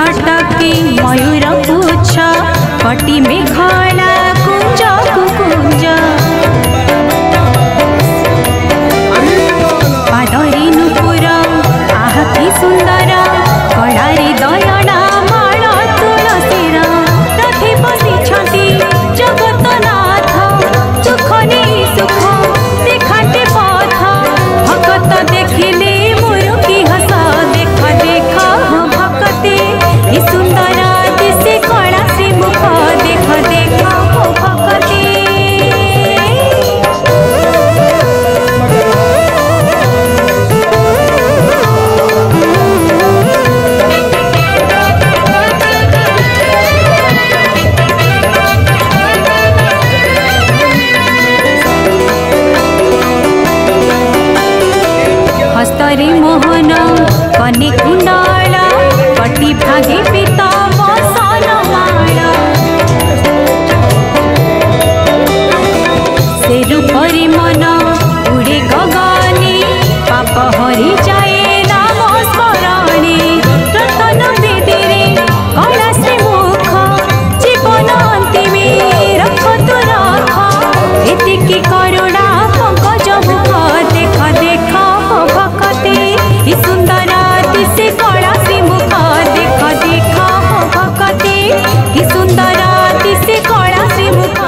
झटके मयूर पुछ कटी मेघला कुंज कुंज पादरी नुपुर आह कि सुंदर कलारे दयना माल तुलसीर रथि बसिछंती जगतनाथ सुख नहीं सुख देखाते पथ भगत देखिले मुरुकी हस देख देख भगते ई सुंदर दिशे कला से मुख देख देख भगते हस्तरे मोहन कने कुंडल कटी भागे पिता बसन माल से रूपरी मन उड़े गगने पाप हरि जाए नाम स्मरणे रतन बेदीरे कला से मुख जीवन अंतिमे रख तु रख एतिकी करुणा पंकज मुख देख देख भगते ई सुंदर दिशे कला से मुख देख देख भगते ई सुंदर दिशे कला से मुख।